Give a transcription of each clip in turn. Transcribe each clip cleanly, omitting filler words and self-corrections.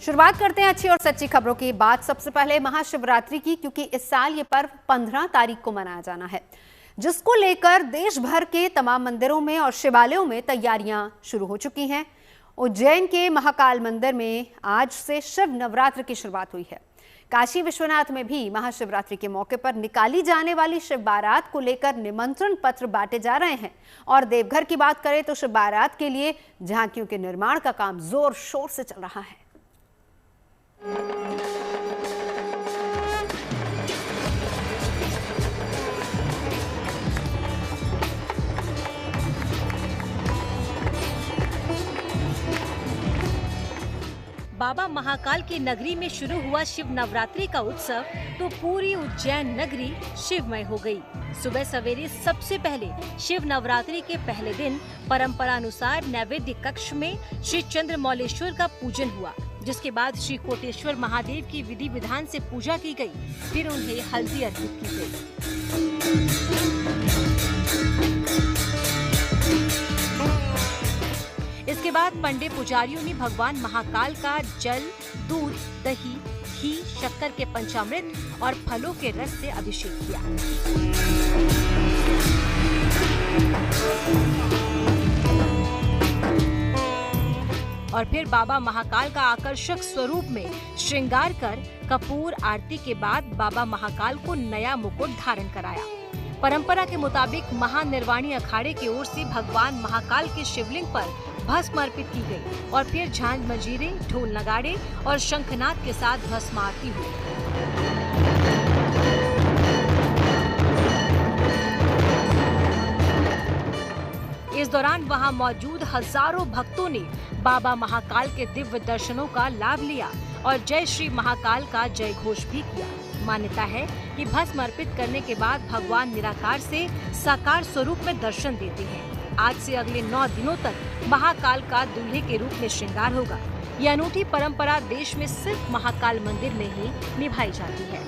शुरुआत करते हैं अच्छी और सच्ची खबरों की। बात सबसे पहले महाशिवरात्रि की, क्योंकि इस साल ये पर्व 15 तारीख को मनाया जाना है, जिसको लेकर देश भर के तमाम मंदिरों में और शिवालयों में तैयारियां शुरू हो चुकी हैं। उज्जैन के महाकाल मंदिर में आज से शिव नवरात्र की शुरुआत हुई है। काशी विश्वनाथ में भी महाशिवरात्रि के मौके पर निकाली जाने वाली शिव बारात को लेकर निमंत्रण पत्र बांटे जा रहे हैं। और देवघर की बात करें तो शिव बारात के लिए झांकियों के निर्माण का काम जोर शोर से चल रहा है। बाबा महाकाल की नगरी में शुरू हुआ शिव नवरात्रि का उत्सव तो पूरी उज्जैन नगरी शिवमय हो गई। सुबह सवेरे सबसे पहले शिव नवरात्रि के पहले दिन परंपरानुसार नैवेद्य कक्ष में श्री चंद्रमौलेश्वर का पूजन हुआ, जिसके बाद श्री कोटेश्वर महादेव की विधि विधान से पूजा की गई। फिर उन्हें हल्दी अर्पित की गई। इसके बाद पंडित पुजारियों ने भगवान महाकाल का जल, दूध, दही, घी, शक्कर के पंचामृत और फलों के रस से अभिषेक किया। और फिर बाबा महाकाल का आकर्षक स्वरूप में श्रृंगार कर कपूर आरती के बाद बाबा महाकाल को नया मुकुट धारण कराया। परंपरा के मुताबिक महानिर्वाणी अखाड़े की ओर से भगवान महाकाल के शिवलिंग पर भस्म अर्पित की गई और फिर झांझ मंजीरे, ढोल नगाड़े और शंखनाद के साथ भस्म आरती हुई। इस दौरान वहां मौजूद हजारों भक्तों ने बाबा महाकाल के दिव्य दर्शनों का लाभ लिया और जय श्री महाकाल का जय घोष भी किया। मान्यता है कि भस्म अर्पित करने के बाद भगवान निराकार से साकार स्वरूप में दर्शन देते हैं। आज से अगले 9 दिनों तक महाकाल का दूल्हे के रूप में श्रृंगार होगा। यह अनूठी परंपरा देश में सिर्फ महाकाल मंदिर में ही निभाई जाती है।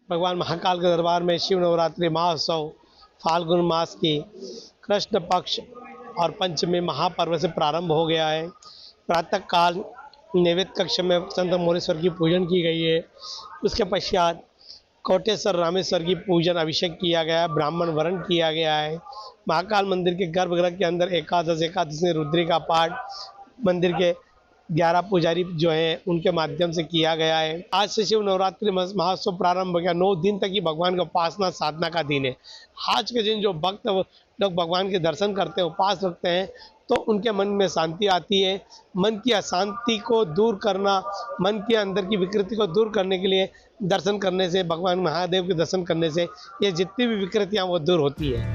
भगवान महाकाल के दरबार में शिव नवरात्रि महोत्सव फाल्गुन मास की कृष्ण पक्ष और पंचमी महापर्व से प्रारंभ हो गया है। प्रातः काल नैवेद्य कक्ष में चंद्रमौलेश्वर की पूजन की गई है। उसके पश्चात कोटेश्वर रामेश्वर की पूजन अभिषेक किया गया, ब्राह्मण वरण किया गया है। महाकाल मंदिर के गर्भगृह के अंदर एकादशी रुद्री का पाठ मंदिर के 11 पुजारी जो हैं उनके माध्यम से किया गया है। आज से शिव नवरात्रि महोत्सव प्रारंभ हो गया। 9 दिन तक ही भगवान का उपासना साधना का दिन है। आज के दिन जो भक्त लोग भगवान के दर्शन करते हैं, उपास रखते हैं, तो उनके मन में शांति आती है। मन की अशांति को दूर करना, मन के अंदर की विकृति को दूर करने के लिए दर्शन करने से, भगवान महादेव के दर्शन करने से ये जितनी भी विकृतियां वो दूर होती है।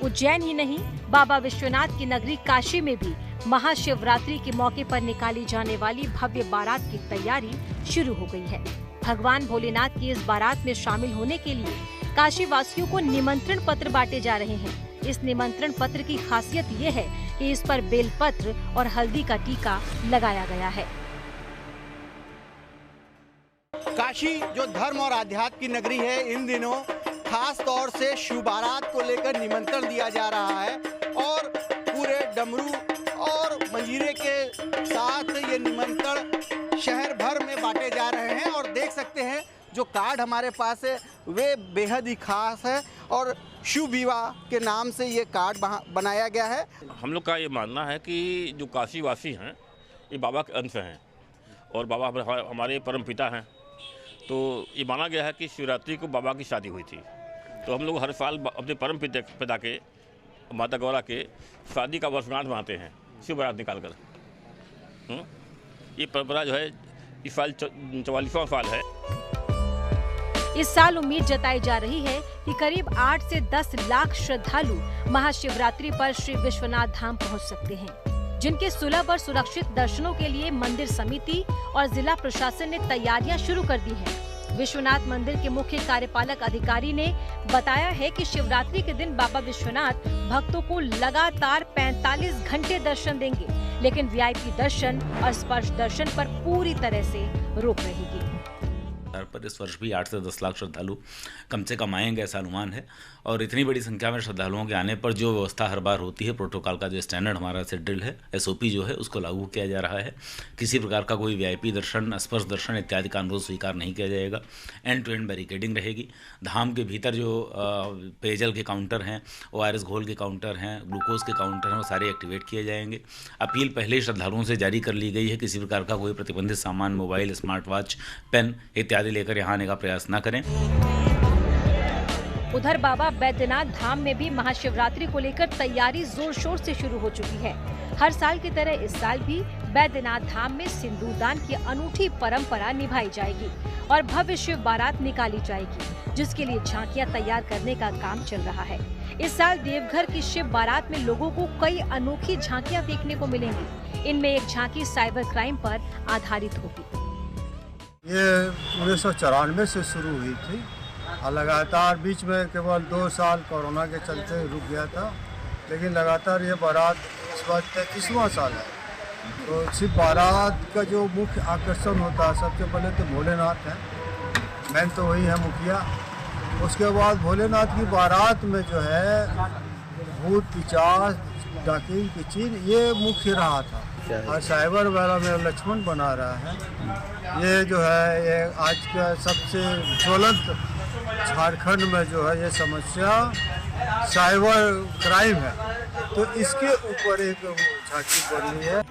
उज्जैन ही नहीं, बाबा विश्वनाथ की नगरी काशी में भी महाशिवरात्रि के मौके पर निकाली जाने वाली भव्य बारात की तैयारी शुरू हो गई है। भगवान भोलेनाथ की इस बारात में शामिल होने के लिए काशी वासियों को निमंत्रण पत्र बांटे जा रहे हैं। इस निमंत्रण पत्र की खासियत ये है कि इस पर बेलपत्र और हल्दी का टीका लगाया गया है। काशी जो धर्म और आध्यात्म की नगरी है, इन दिनों खास तौर से शिव बारात को लेकर निमंत्रण दिया जा रहा है और पूरे डमरू और मंजीरे के साथ ये निमंत्रण शहर भर में बांटे जा रहे हैं। और देख सकते हैं जो कार्ड हमारे पास है वे बेहद ही खास है और शिव विवाह के नाम से ये कार्ड बनाया गया है। हम लोग का ये मानना है कि जो काशी वासी हैं ये बाबा के अंश हैं और बाबा हमारे परम पिता हैं। तो ये माना गया है कि शिवरात्रि को बाबा की शादी हुई थी, तो हम लोग हर साल अपने परम पिता के माता गौरा के शादी का वर्षगांठ मनाते हैं शिव बारात निकाल कर। ये परंपरा जो है इस साल 44वां साल है। इस साल उम्मीद जताई जा रही है कि करीब 8 से 10 लाख श्रद्धालु महाशिवरात्रि पर श्री विश्वनाथ धाम पहुंच सकते हैं, जिनके सुलभ और सुरक्षित दर्शनों के लिए मंदिर समिति और जिला प्रशासन ने तैयारियां शुरू कर दी हैं। विश्वनाथ मंदिर के मुख्य कार्यपालक अधिकारी ने बताया है कि शिवरात्रि के दिन बाबा विश्वनाथ भक्तों को लगातार 45 घंटे दर्शन देंगे, लेकिन वीआईपी दर्शन और स्पर्श दर्शन पर पूरी तरह से रोक रहेगी। पर इस वर्ष भी 8 से 10 लाख श्रद्धालु कम से कम आएंगे, ऐसा अनुमान है। और इतनी बड़ी संख्या में श्रद्धालुओं के आने पर जो व्यवस्था हर बार होती है, प्रोटोकॉल का जो स्टैंडर्ड हमारा से ड्रिल है, SOP जो है, उसको लागू किया जा रहा है। किसी प्रकार का कोई VIP दर्शन, स्पर्श दर्शन इत्यादि का अनुरोध स्वीकार नहीं किया जाएगा। एंड टू एंड बैरिकेडिंग रहेगी। धाम के भीतर जो पेयजल के काउंटर हैं, ORS घोल के काउंटर हैं, ग्लूकोज के काउंटर हैं, वो सारे एक्टिवेट किए जाएंगे। अपील पहले ही श्रद्धालुओं से जारी कर ली गई है, किसी प्रकार का कोई प्रतिबंधित सामान, मोबाइल, स्मार्ट वॉच, पेन इत्यादि लेकर यहाँ आने का प्रयास न करें। उधर बाबा बैद्यनाथ धाम में भी महाशिवरात्रि को लेकर तैयारी जोर शोर से शुरू हो चुकी है। हर साल की तरह इस साल भी बैद्यनाथ धाम में सिंदूरदान की अनूठी परंपरा निभाई जाएगी और भव्य शिव बारात निकाली जाएगी, जिसके लिए झांकियां तैयार करने का काम चल रहा है। इस साल देवघर की शिव बारात में लोगों को कई अनोखी झांकियां देखने को मिलेंगी। इनमें एक झांकी साइबर क्राइम पर आधारित होगी। ये 1994 से शुरू हुई थी और लगातार बीच में केवल 2 साल कोरोना के चलते रुक गया था, लेकिन लगातार ये बारात इस बार 33वां साल है। तो शिव बारात का जो मुख्य आकर्षण होता है, सबसे पहले तो भोलेनाथ है, मेन तो वही है मुखिया। उसके बाद भोलेनाथ की बारात में जो है भूत पिचास, डाकिन की चीन, ये मुख्य रहा था। और साइबर वाला में लक्ष्मण बना रहा है। ये जो है ये आज का सबसे ज्वलंत झारखंड में जो है ये समस्या साइबर क्राइम है, तो इसके ऊपर एक झांकी बनी है।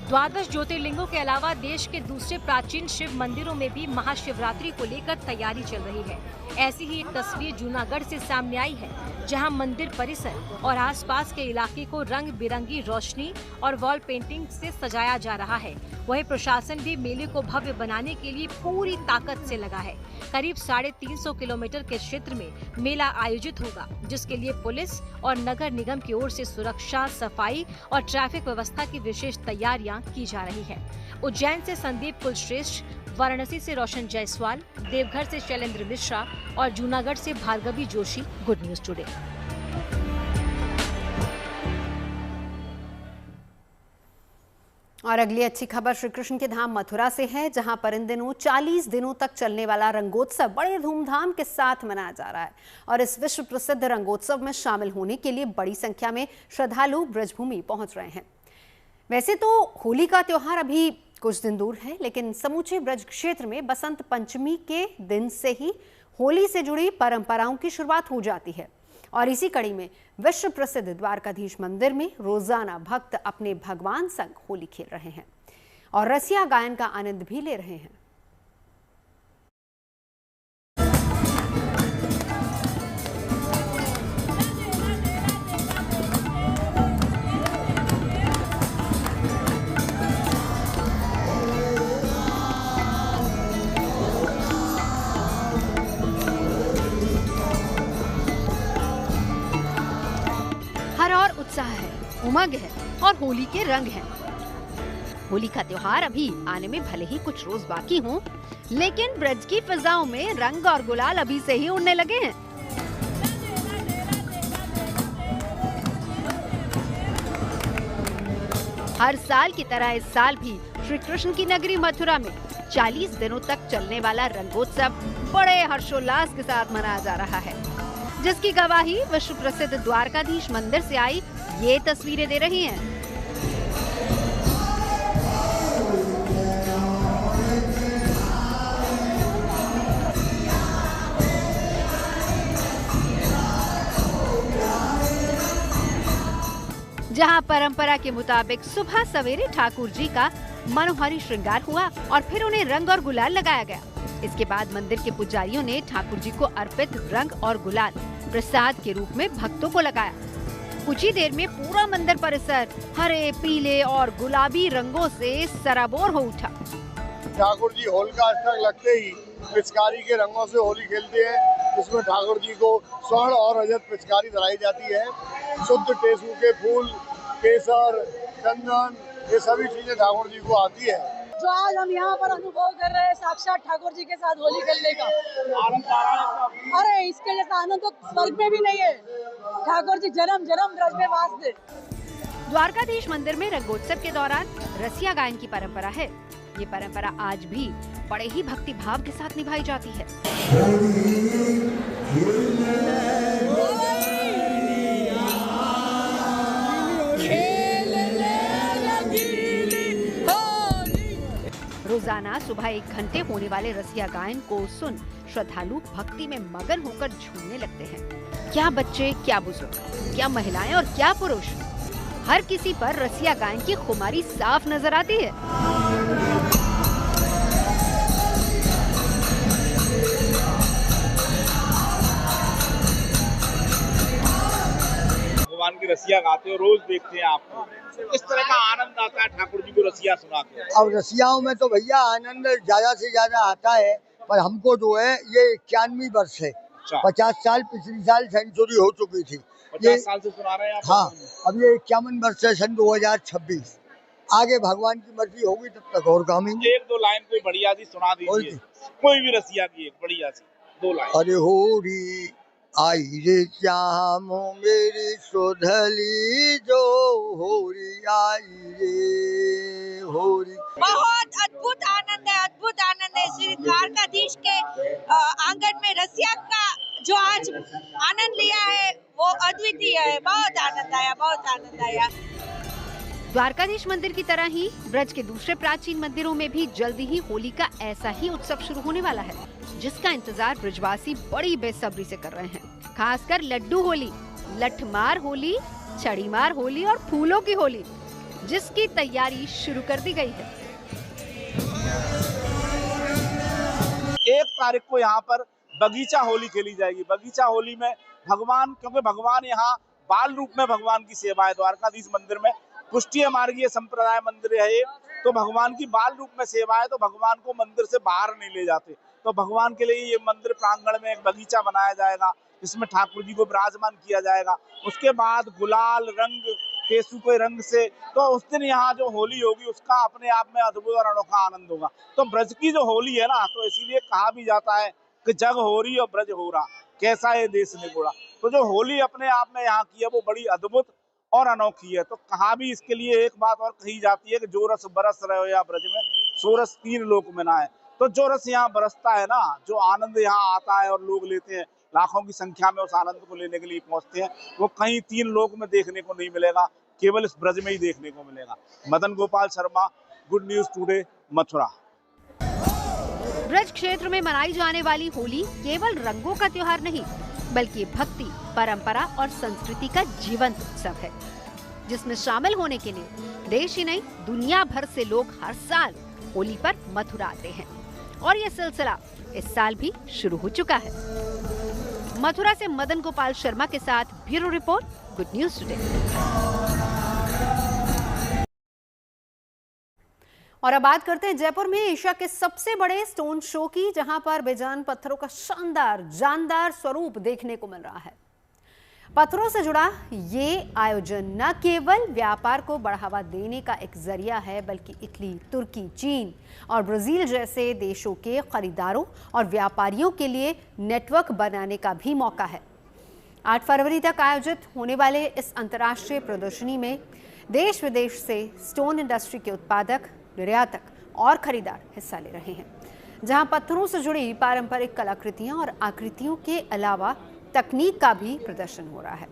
द्वादश ज्योतिर्लिंगों के अलावा देश के दूसरे प्राचीन शिव मंदिरों में भी महाशिवरात्रि को लेकर तैयारी चल रही है। ऐसी ही एक तस्वीर जूनागढ़ से सामने आई है, जहां मंदिर परिसर और आसपास के इलाके को रंग बिरंगी रोशनी और वॉल पेंटिंग से सजाया जा रहा है। वहीं प्रशासन भी मेले को भव्य बनाने के लिए पूरी ताकत से लगा है। करीब 350 किलोमीटर के क्षेत्र में मेला आयोजित होगा, जिसके लिए पुलिस और नगर निगम की ओर से सुरक्षा, सफाई और ट्रैफिक व्यवस्था की विशेष तैयारियां की जा रही है। उज्जैन से संदीप कुलश्रेष्ठ, वाराणसी से रोशन जायसवाल, देवघर से शैलेंद्र मिश्रा और जूनागढ़ से Bhargavi Joshi, good news today. और अगली अच्छी खबर श्री कृष्ण के धाम मथुरा से है, जहां पर इन दिनों 40 दिनों तक चलने वाला रंगोत्सव बड़े धूमधाम के साथ मनाया जा रहा है। और इस विश्व प्रसिद्ध रंगोत्सव में शामिल होने के लिए बड़ी संख्या में श्रद्धालु ब्रजभूमि पहुंच रहे हैं। वैसे तो होली का त्योहार अभी कुछ दिन दूर है, लेकिन समूचे ब्रज क्षेत्र में बसंत पंचमी के दिन से ही होली से जुड़ी परंपराओं की शुरुआत हो जाती है। और इसी कड़ी में विश्व प्रसिद्ध द्वारकाधीश मंदिर में रोजाना भक्त अपने भगवान संग होली खेल रहे हैं और रसिया गायन का आनंद भी ले रहे हैं। उत्साह है, उमंग है और होली के रंग हैं। होली का त्योहार अभी आने में भले ही कुछ रोज बाकी हों, लेकिन ब्रज की फिजाओं में रंग और गुलाल अभी से ही उड़ने लगे हैं। हर साल की तरह इस साल भी श्री कृष्ण की नगरी मथुरा में 40 दिनों तक चलने वाला रंगोत्सव बड़े हर्षोल्लास के साथ मनाया जा रहा है, जिसकी गवाही विश्व प्रसिद्ध द्वारकाधीश मंदिर से आई ये तस्वीरें दे रही हैं। जहां परंपरा के मुताबिक सुबह सवेरे ठाकुर जी का मनोहरी श्रृंगार हुआ और फिर उन्हें रंग और गुलाल लगाया गया। इसके बाद मंदिर के पुजारियों ने ठाकुर जी को अर्पित रंग और गुलाल प्रसाद के रूप में भक्तों को लगाया। कुछ ही देर में पूरा मंदिर परिसर हरे, पीले और गुलाबी रंगों से सराबोर हो उठा। ठाकुर जी होलिका अष्टक लगते ही पिचकारी के रंगों से होली खेलते हैं, जिसमें ठाकुर जी को स्वर्ण और रजत पिचकारी धराई जाती है। शुद्ध टेसू के फूल, केसर, चंदन, ये सभी चीजें ठाकुर जी को आती है। जो आज हम यहाँ पर अनुभव कर रहे हैं साक्षात ठाकुर जी के साथ होली खेलने का, अरे इसके जैसा आनंद तो स्वर्ग में भी नहीं है। ठाकुर जी जन्म जन्म ब्रज में वास दे। द्वारकाधीश मंदिर में रंगोत्सव के दौरान रसिया गायन की परंपरा है। ये परंपरा आज भी बड़े ही भक्ति भाव के साथ निभाई जाती है। रोजाना सुबह 1 घंटे होने वाले रसिया गायन को सुन श्रद्धालु भक्ति में मगन होकर झूमने लगते हैं। क्या बच्चे, क्या बुजुर्ग, क्या महिलाएं और क्या पुरुष, हर किसी पर रसिया गायन की खुमारी साफ नजर आती है। भगवान की रसिया गाते हो, रोज देखते हैं आपको, इस तरह का आनंद आता है ठाकुर जी को रसिया सुना के? अब रसियाओं में तो भैया आनंद ज्यादा से ज्यादा आता है, पर हमको जो है ये 91 वर्ष है। 50 साल पिछली साल सेंचुरी हो चुकी थी। 50 साल से सुना रहे हैं आप? हाँ, अब ये 51 वर्ष है, सन 2026। आगे भगवान की मर्जी होगी तब तक और गाएंगे। 1-2 लाइन कोई बढ़िया सी सुना दीजिए, कोई भी रसिया की एक बढ़िया सी 2 लाइन। अरे होरी आई रे श्यामो मेरी सोधली जो होरी आई रे होरी। बहुत अद्भुत आनंद है, अद्भुत आनंद है। श्री द्वारकाधीश के आंगन में रसिया का जो आज आनंद लिया है वो अद्वितीय है। बहुत आनंद आया, बहुत आनंद आया। द्वारकाधीश मंदिर की तरह ही ब्रज के दूसरे प्राचीन मंदिरों में भी जल्दी ही होली का ऐसा ही उत्सव शुरू होने वाला है, जिसका इंतजार ब्रजवासी बड़ी बेसब्री से कर रहे हैं। खासकर लड्डू होली, लठमार होली, छड़ीमार होली और फूलों की होली, जिसकी तैयारी शुरू कर दी गई है। 1 तारीख को यहाँ पर बगीचा होली खेली जाएगी। बगीचा होली में भगवान, क्योंकि भगवान यहाँ बाल रूप में भगवान की सेवा है। द्वारकाधीश मंदिर में पुष्टीय मार्गीय संप्रदाय मंदिर है ये, तो भगवान की बाल रूप में सेवा है, तो भगवान को मंदिर से बाहर नहीं ले जाते। तो भगवान के लिए ये मंदिर प्रांगण में एक बगीचा बनाया जाएगा, जिसमें ठाकुर जी को विराजमान किया जाएगा। उसके बाद गुलाल रंग, केसू के रंग से, तो उस दिन यहाँ जो होली होगी उसका अपने आप में अद्भुत और अनोखा आनंद होगा। तो ब्रज की जो होली है ना, तो इसीलिए कहा भी जाता है कि जग हो रही और ब्रज हो रहा, कैसा ये देश निगोड़ा। तो जो होली अपने आप में यहाँ की है वो बड़ी अद्भुत और अनोखी है। तो कहा भी इसके लिए एक बात और कही जाती है कि जो रस बरस रहे हो या ब्रज में, सो रस 3 लोक में ना है। तो जो रस यहाँ बरसता है ना, जो आनंद यहाँ आता है और लोग लेते हैं, लाखों की संख्या में उस आनंद को लेने के लिए पहुंचते हैं, वो कहीं 3 लोक में देखने को नहीं मिलेगा, केवल इस ब्रज में ही देखने को मिलेगा। Madan Gopal Sharma, good news today, Mathura. Braj क्षेत्र में मनाई जाने वाली होली केवल रंगों का त्योहार नहीं, बल्कि भक्ति, परंपरा और संस्कृति का जीवंत उत्सव है, जिसमें शामिल होने के लिए देश ही नहीं दुनिया भर से लोग हर साल होली पर मथुरा आते हैं। और ये सिलसिला इस साल भी शुरू हो चुका है। मथुरा से मदन गोपाल शर्मा के साथ bureau report, good news today. और अब बात करते हैं जयपुर में एशिया के सबसे बड़े स्टोन शो की, जहां पर बेजान पत्थरों का शानदार जानदार स्वरूप देखने को मिल रहा है। पत्थरों से जुड़ा ये आयोजन न केवल व्यापार को बढ़ावा देने का एक जरिया है, बल्कि इटली, तुर्की, चीन और ब्राजील जैसे देशों के खरीदारों और व्यापारियों के लिए नेटवर्क बनाने का भी मौका है। 8 फरवरी तक आयोजित होने वाले इस अंतर्राष्ट्रीय प्रदर्शनी में देश विदेश से स्टोन इंडस्ट्री के उत्पादक, निर्यातक और खरीदार हिस्सा ले रहे हैं, जहां पत्थरों से जुड़ी पारंपरिक कलाकृतियां और आकृतियों के अलावा तकनीक का भी प्रदर्शन हो रहा है।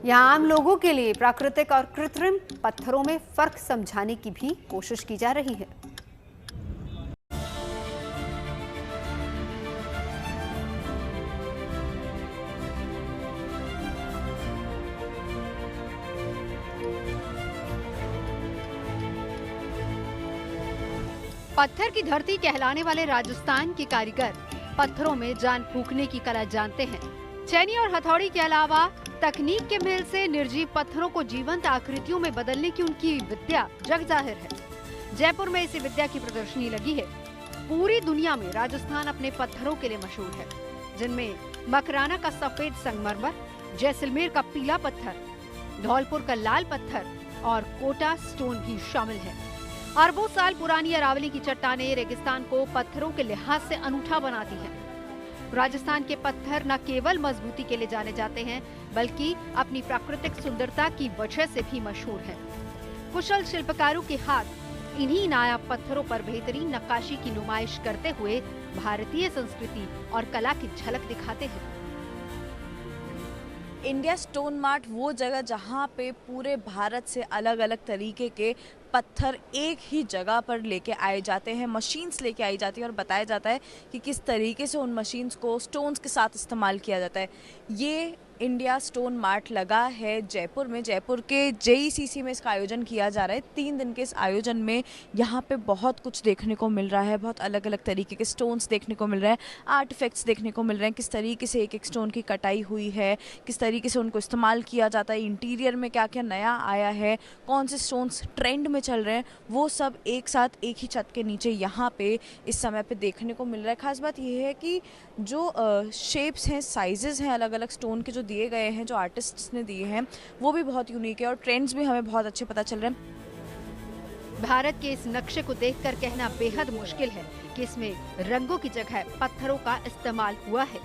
यहां आम लोगों के लिए प्राकृतिक और कृत्रिम पत्थरों में फर्क समझाने की भी कोशिश की जा रही है। पत्थर की धरती कहलाने वाले राजस्थान के कारीगर पत्थरों में जान फूंकने की कला जानते हैं। चैनी और हथौड़ी के अलावा तकनीक के मेल से निर्जीव पत्थरों को जीवंत आकृतियों में बदलने की उनकी विद्या जग जाहिर है। जयपुर में इसी विद्या की प्रदर्शनी लगी है। पूरी दुनिया में राजस्थान अपने पत्थरों के लिए मशहूर है, जिनमें मकराना का सफेद संगमरमर, जैसलमेर का पीला पत्थर, धौलपुर का लाल पत्थर और कोटा स्टोन भी शामिल है। अरबों साल पुरानी अरावली की चट्टानें रेगिस्तान को पत्थरों के लिहाज से अनूठा बनाती हैं। राजस्थान के पत्थर न केवल मजबूती के लिए जाने जाते हैं, बल्कि अपनी प्राकृतिक सुंदरता की वजह से भी मशहूर हैं। कुशल शिल्पकारों के हाथ इन्हीं नायाब पत्थरों पर बेहतरीन नक्काशी की नुमाइश करते हुए भारतीय संस्कृति और कला की झलक दिखाते हैं। इंडिया स्टोन मार्ट वो जगह जहाँ पे पूरे भारत से अलग अलग तरीके के पत्थर एक ही जगह पर लेके आए जाते हैं, मशीन्स लेके आई जाती है और बताया जाता है कि किस तरीके से उन मशीन्स को स्टोन्स के साथ इस्तेमाल किया जाता है। ये इंडिया स्टोन मार्ट लगा है जयपुर में, जयपुर के JECC में इसका आयोजन किया जा रहा है। 3 दिन के इस आयोजन में यहाँ पे बहुत कुछ देखने को मिल रहा है, बहुत अलग अलग तरीके के स्टोन्स देखने को मिल रहे हैं, आर्टिफैक्ट्स देखने को मिल रहे हैं, किस तरीके से एक एक स्टोन की कटाई हुई है, किस तरीके से उनको इस्तेमाल किया जाता है, इंटीरियर में क्या क्या नया आया है, कौन से स्टोन्स ट्रेंड में चल रहे हैं, वो सब एक साथ एक ही छत के नीचे यहाँ पे इस समय पे देखने को मिल रहा है। खास बात यह है कि जो शेप्स हैं, साइजेस हैं अलग अलग स्टोन के जो दिए गए हैं, जो आर्टिस्ट्स ने दिए हैं, वो भी बहुत यूनिक है और ट्रेंड्स भी हमें बहुत अच्छे पता चल रहे हैं। भारत के इस नक्शे को देखकर कहना बेहद मुश्किल है कि इसमें रंगों की जगह पत्थरों का इस्तेमाल हुआ है।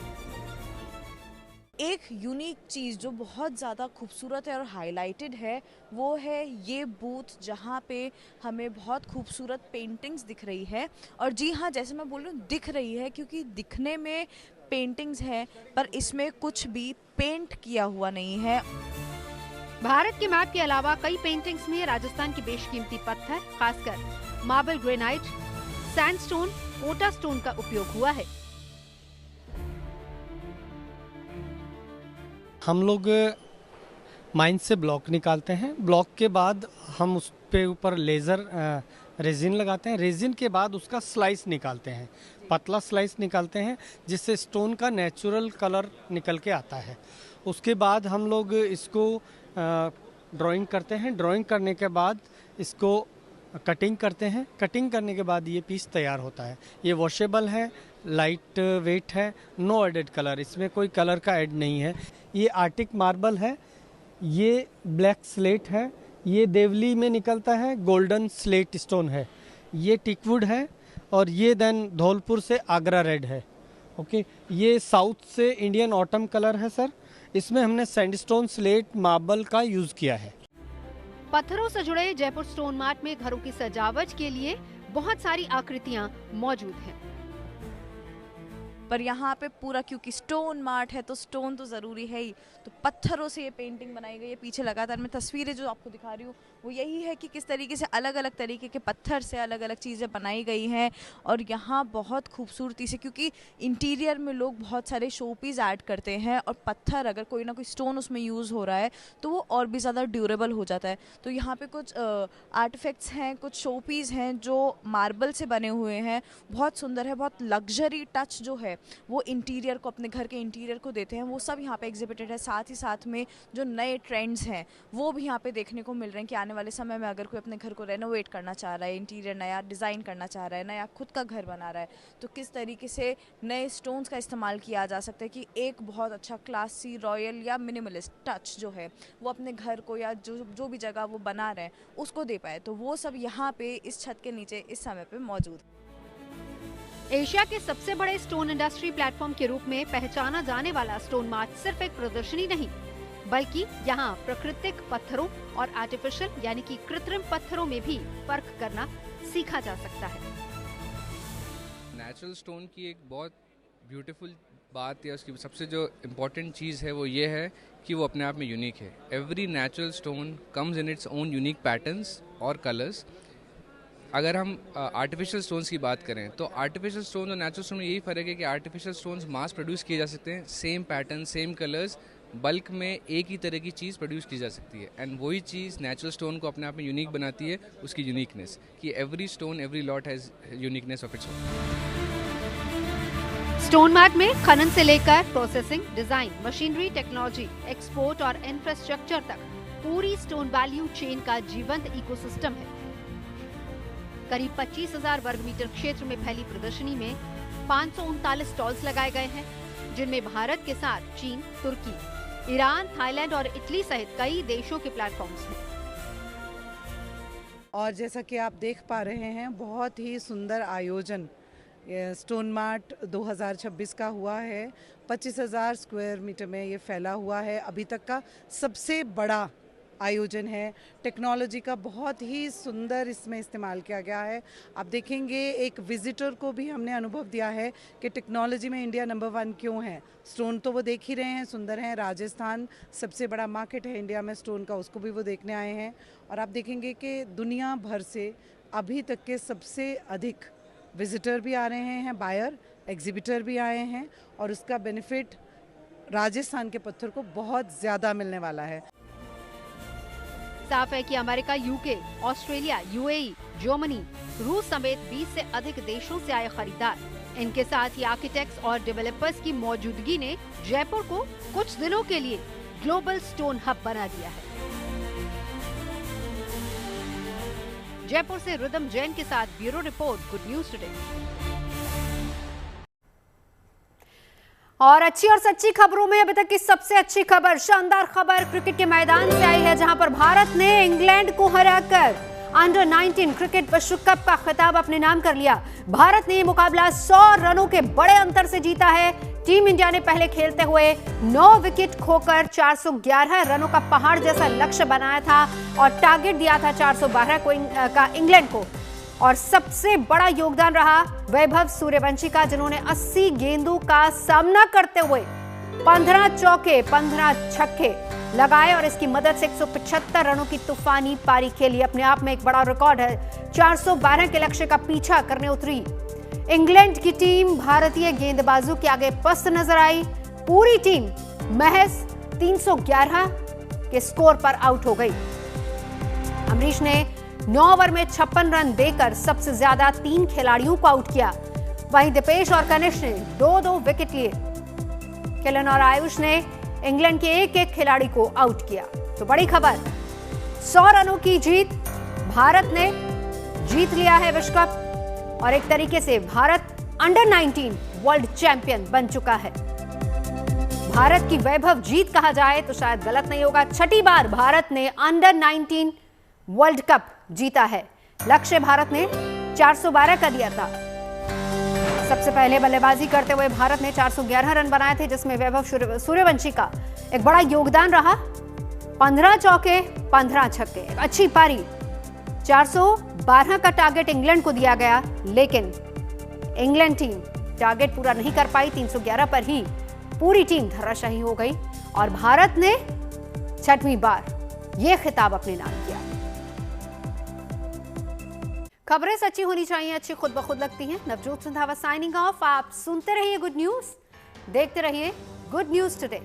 एक यूनिक चीज़ जो बहुत ज़्यादा खूबसूरत है और हाईलाइटेड है वो है ये बूथ जहाँ पे हमें बहुत खूबसूरत पेंटिंग्स दिख रही है। और जी हाँ, जैसे मैं बोल रही हूँ दिख रही है क्योंकि दिखने में पेंटिंग्स हैं पर इसमें कुछ भी पेंट किया हुआ नहीं है। भारत के मैप के अलावा कई पेंटिंग्स में राजस्थान के बेशकीमती पत्थर, खासकर मार्बल ग्रेनाइट, सैंडस्टोन, पोटा स्टोन का उपयोग हुआ है। हम लोग माइन से ब्लॉक निकालते हैं, ब्लॉक के बाद हम उस पे ऊपर लेज़र रेजिन लगाते हैं, रेजिन के बाद उसका स्लाइस निकालते हैं, पतला स्लाइस निकालते हैं जिससे स्टोन का नेचुरल कलर निकल के आता है। उसके बाद हम लोग इसको ड्राइंग करते हैं, ड्राइंग करने के बाद इसको कटिंग करते हैं, कटिंग करने के बाद ये पीस तैयार होता है। ये वॉशेबल है, लाइट वेट है, नो एडेड कलर, इसमें कोई कलर का ऐड नहीं है। ये आर्टिक मार्बल है, ये ब्लैक स्लेट है, ये देवली में निकलता है गोल्डन स्लेट स्टोन है, ये टिकवुड है और ये देन धौलपुर से आगरा रेड है। ओके, ये साउथ से इंडियन ऑटम कलर है सर। इसमें हमने सैंडस्टोन, स्लेट, मार्बल का यूज किया है। पत्थरों से जुड़े जयपुर स्टोन मार्ट में घरों की सजावट के लिए बहुत सारी आकृतियां मौजूद हैं। पर यहाँ पे पूरा क्योंकि स्टोन मार्ट है तो स्टोन तो ज़रूरी है ही, तो पत्थरों से ये पेंटिंग बनाई गई है। पीछे लगातार मैं तस्वीरें जो आपको दिखा रही हूँ वो यही है कि किस तरीके से अलग अलग तरीके के पत्थर से अलग अलग चीज़ें बनाई गई हैं। और यहाँ बहुत खूबसूरती से, क्योंकि इंटीरियर में लोग बहुत सारे शोपीस ऐड करते हैं और पत्थर अगर कोई ना कोई स्टोन उसमें यूज़ हो रहा है तो वो और भी ज़्यादा ड्यूरेबल हो जाता है। तो यहाँ पे कुछ आर्टिफैक्ट्स हैं, कुछ शोपीस हैं जो मार्बल से बने हुए हैं, बहुत सुंदर है, बहुत लग्जरी टच जो है वो इंटीरियर को, अपने घर के इंटीरियर को देते हैं, वो सब यहाँ पे एग्जिबिटेड है। साथ ही साथ में जो नए ट्रेंड्स हैं वो भी यहाँ पे देखने को मिल रहे हैं कि आने वाले समय में अगर कोई अपने घर को रेनोवेट करना चाह रहा है, इंटीरियर नया डिज़ाइन करना चाह रहा है, नया खुद का घर बना रहा है, तो किस तरीके से नए स्टोन्स का इस्तेमाल किया जा सकता है कि एक बहुत अच्छा क्लासी, रॉयल या मिनिमलिस्ट टच जो है वो अपने घर को या जो भी जगह वो बना रहे हैं उसको दे पाए। तो वो सब यहाँ पे इस छत के नीचे इस समय पे मौजूद है। एशिया के सबसे बड़े स्टोन इंडस्ट्री प्लेटफॉर्म के रूप में पहचाना जाने वाला स्टोन मार्ट सिर्फ एक प्रदर्शनी नहीं, बल्कि यहाँ प्राकृतिक पत्थरों और आर्टिफिशियल यानी कि कृत्रिम पत्थरों में भी फर्क करना सीखा जा सकता है। नेचुरल स्टोन की एक बहुत ब्यूटीफुल बात या उसकी सबसे जो इम्पोर्टेंट चीज़ है वो ये है कि वो अपने आप में यूनिक है। Every natural stone comes in its own unique patterns और कलर्स। अगर हम आर्टिफिशियल स्टोन्स की बात करें तो आर्टिफिशियल स्टोन और नेचुरल स्टोन में यही फ़र्क है कि आर्टिफिशियल स्टोन्स मास प्रोड्यूस किए जा सकते हैं, same pattern, same colours, bulk में एक ही तरह की चीज़ प्रोड्यूस की जा सकती है। एंड वही चीज़ नेचुरल स्टोन को अपने आप में यूनिक बनाती है, उसकी यूनिकनेस, कि every stone, every lot has uniqueness of its own. Stone mart में खनन से लेकर processing, design, machinery, technology, export और इंफ्रास्ट्रक्चर तक पूरी स्टोन वैल्यू चेन का जीवंत इकोसिस्टम है। करीब 25,000 वर्ग मीटर क्षेत्र में फैली प्रदर्शनी में 539 स्टॉल्स लगाए गए हैं, जिनमें भारत के साथ चीन, तुर्की, ईरान, थाईलैंड और इटली सहित कई देशों के प्लेटफॉर्म्स हैं। और जैसा कि आप देख पा रहे हैं, बहुत ही सुंदर आयोजन स्टोन मार्ट 2026 का हुआ है। 25,000 स्क्वायर मीटर में ये फैला हुआ है, अभी तक का सबसे बड़ा आयोजन है। टेक्नोलॉजी का बहुत ही सुंदर इसमें इस्तेमाल किया गया है। आप देखेंगे एक विजिटर को भी हमने अनुभव दिया है कि टेक्नोलॉजी में इंडिया नंबर 1 क्यों है। स्टोन तो वो देख ही रहे हैं, सुंदर हैं। राजस्थान सबसे बड़ा मार्केट है इंडिया में स्टोन का, उसको भी वो देखने आए हैं। और आप देखेंगे कि दुनिया भर से अभी तक के सबसे अधिक विजिटर भी आ रहे हैं, बायर एग्जिबिटर भी आए हैं, और उसका बेनिफिट राजस्थान के पत्थर को बहुत ज़्यादा मिलने वाला है। साफ है कि America, UK, Australia, UAE, Germany, रूस समेत 20 से अधिक देशों से आए खरीदार, इनके साथ ही आर्किटेक्ट्स और डेवलपर्स की मौजूदगी ने जयपुर को कुछ दिनों के लिए ग्लोबल स्टोन हब बना दिया है। जयपुर से रिदम जैन के साथ bureau report, good news today. और अच्छी और सच्ची खबरों में अभी तक की सबसे अच्छी खबर, शानदार खबर क्रिकेट के मैदान से आई है, जहां पर भारत ने इंग्लैंड को हराकर अंडर 19 क्रिकेट विश्व कप का खिताब अपने नाम कर लिया। भारत ने ये मुकाबला 100 रनों के बड़े अंतर से जीता है। टीम इंडिया ने पहले खेलते हुए 9 विकेट खोकर 411 रनों का पहाड़ जैसा लक्ष्य बनाया था और टारगेट दिया था 412 का इंग्लैंड को। और सबसे बड़ा योगदान रहा वैभव सूर्यवंशी का, जिन्होंने 80 गेंदों का सामना करते हुए 15 चौके 15 छक्के लगाए और इसकी मदद से 175 रनों की तूफानी पारी खेली। अपने आप में एक बड़ा रिकॉर्ड है। 412 के लक्ष्य का पीछा करने उतरी इंग्लैंड की टीम भारतीय गेंदबाजों के आगे पस्त नजर आई। पूरी टीम महज 311 के स्कोर पर आउट हो गई। अमरीश ने 9 ओवर में 56 रन देकर सबसे ज्यादा 3 खिलाड़ियों को आउट किया। वहीं दीपेश और कनिष्क ने 2-2 विकेट लिए। किलन और आयुष ने इंग्लैंड के एक खिलाड़ी को आउट किया। तो बड़ी खबर, 100 रनों की जीत, भारत ने जीत लिया है विश्व कप और एक तरीके से भारत अंडर 19 वर्ल्ड चैंपियन बन चुका है। भारत की वैभव जीत कहा जाए तो शायद गलत नहीं होगा। 6ठी बार भारत ने अंडर 19 वर्ल्ड कप जीता है। लक्ष्य भारत ने 412 का दिया था। सबसे पहले बल्लेबाजी करते हुए भारत ने 411 रन बनाए थे, जिसमें वैभव सूर्यवंशी का एक बड़ा योगदान रहा। 15 चौके 15 छक्के, अच्छी पारी। 412 का टारगेट इंग्लैंड को दिया गया, लेकिन इंग्लैंड टीम टारगेट पूरा नहीं कर पाई। 311 पर ही पूरी टीम धराशायी हो गई और भारत ने 6वीं बार यह खिताब अपने नाम किया। खबरें सच्ची होनी चाहिए, अच्छी खुद ब खुद लगती हैं। Navjot Sindhawa signing off. आप सुनते रहिए गुड न्यूज, देखते रहिए गुड न्यूज टुडे।